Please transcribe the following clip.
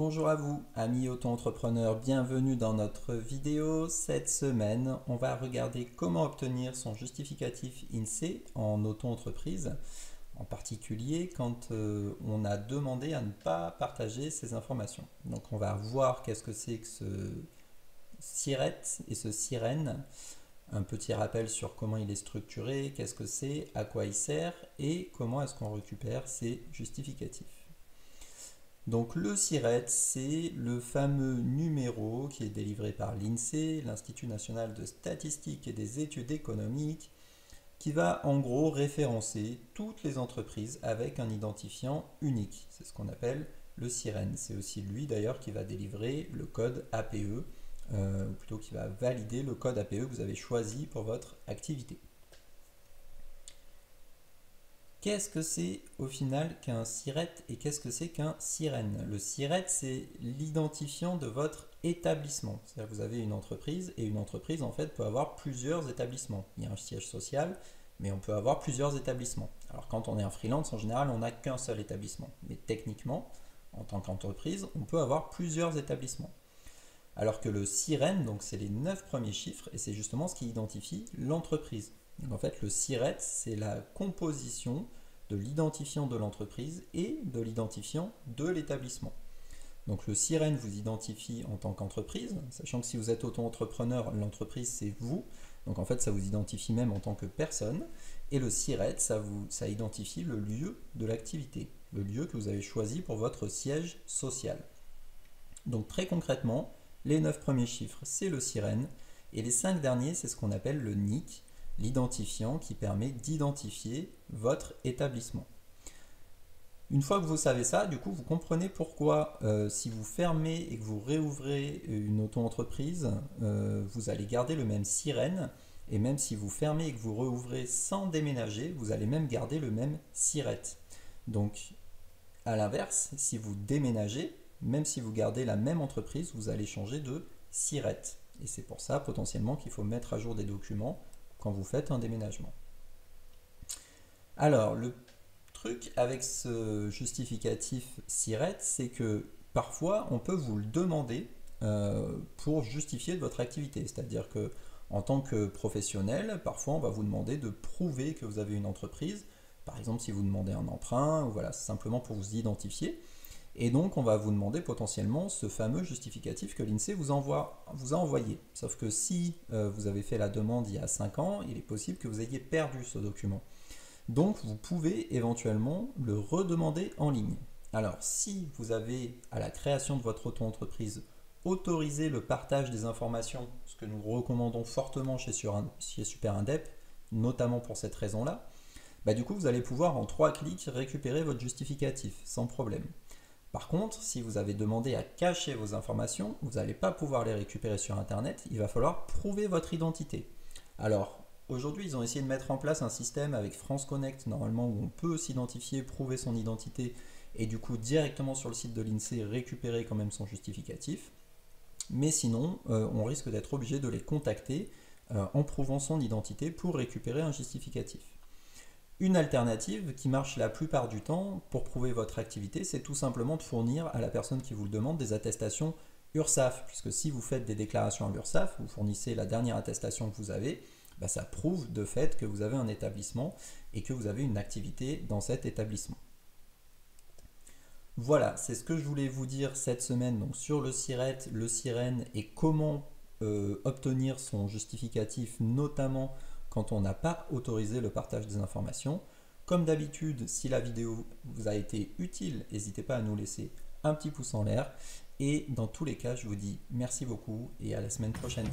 Bonjour à vous, amis auto-entrepreneurs, bienvenue dans notre vidéo. Cette semaine, on va regarder comment obtenir son justificatif INSEE en auto-entreprise, en particulier quand on a demandé à ne pas partager ces informations. Donc on va voir qu'est-ce que c'est que ce SIRET et ce SIREN, un petit rappel sur comment il est structuré, qu'est-ce que c'est, à quoi il sert et comment est-ce qu'on récupère ces justificatifs. Donc le SIRET, c'est le fameux numéro qui est délivré par l'INSEE, l'Institut national de statistique et des études économiques, qui va en gros référencer toutes les entreprises avec un identifiant unique. C'est ce qu'on appelle le SIREN. C'est aussi lui d'ailleurs qui va délivrer le code APE, ou plutôt qui va valider le code APE que vous avez choisi pour votre activité. Qu'est-ce que c'est au final qu'un SIRET et qu'est-ce que c'est qu'un SIREN? Le SIRET, c'est l'identifiant de votre établissement. C'est-à-dire que vous avez une entreprise et une entreprise en fait peut avoir plusieurs établissements. Il y a un siège social, mais on peut avoir plusieurs établissements. Alors quand on est un freelance, en général, on n'a qu'un seul établissement. Mais techniquement, en tant qu'entreprise, on peut avoir plusieurs établissements. Alors que le SIREN, donc c'est les 9 premiers chiffres et c'est justement ce qui identifie l'entreprise. Donc en fait, le SIRET, c'est la composition de l'identifiant de l'entreprise et de l'identifiant de l'établissement. Donc le SIREN vous identifie en tant qu'entreprise, sachant que si vous êtes auto-entrepreneur, l'entreprise c'est vous. Donc en fait, ça vous identifie même en tant que personne. Et le SIRET, ça identifie le lieu de l'activité, le lieu que vous avez choisi pour votre siège social. Donc très concrètement, les 9 premiers chiffres, c'est le SIREN. Et les 5 derniers, c'est ce qu'on appelle le NIC, l'identifiant qui permet d'identifier votre établissement. Une fois que vous savez ça, du coup, vous comprenez pourquoi si vous fermez et que vous réouvrez une auto-entreprise, vous allez garder le même SIREN, et même si vous fermez et que vous réouvrez sans déménager, vous allez même garder le même SIRET. Donc, à l'inverse, si vous déménagez, même si vous gardez la même entreprise, vous allez changer de SIRET. Et c'est pour ça, potentiellement, qu'il faut mettre à jour des documents quand vous faites un déménagement. Alors, le truc avec ce justificatif SIRET, c'est que parfois, on peut vous le demander pour justifier de votre activité. C'est-à-dire que en tant que professionnel, parfois, on va vous demander de prouver que vous avez une entreprise. Par exemple, si vous demandez un emprunt, ou voilà, c'est simplement pour vous identifier. Et donc, on va vous demander potentiellement ce fameux justificatif que l'INSEE vous a envoyé. Sauf que si vous avez fait la demande il y a 5 ans, il est possible que vous ayez perdu ce document. Donc, vous pouvez éventuellement le redemander en ligne. Alors, si vous avez, à la création de votre auto-entreprise, autorisé le partage des informations, ce que nous recommandons fortement chez Superindep, notamment pour cette raison-là, du coup, vous allez pouvoir en 3 clics récupérer votre justificatif sans problème. Par contre, si vous avez demandé à cacher vos informations, vous n'allez pas pouvoir les récupérer sur Internet, il va falloir prouver votre identité. Alors, aujourd'hui, ils ont essayé de mettre en place un système avec France Connect, normalement, où on peut s'identifier, prouver son identité, et du coup, directement sur le site de l'INSEE, récupérer quand même son justificatif. Mais sinon, on risque d'être obligé de les contacter en prouvant son identité pour récupérer un justificatif. Une alternative qui marche la plupart du temps pour prouver votre activité, c'est tout simplement de fournir à la personne qui vous le demande des attestations URSSAF, puisque si vous faites des déclarations à l'URSSAF, vous fournissez la dernière attestation que vous avez, ça prouve de fait que vous avez un établissement et que vous avez une activité dans cet établissement. Voilà, c'est ce que je voulais vous dire cette semaine donc sur le SIRET, le SIREN et comment obtenir son justificatif, notamment quand on n'a pas autorisé le partage des informations. Comme d'habitude, si la vidéo vous a été utile, n'hésitez pas à nous laisser un petit pouce en l'air. Et dans tous les cas, je vous dis merci beaucoup et à la semaine prochaine.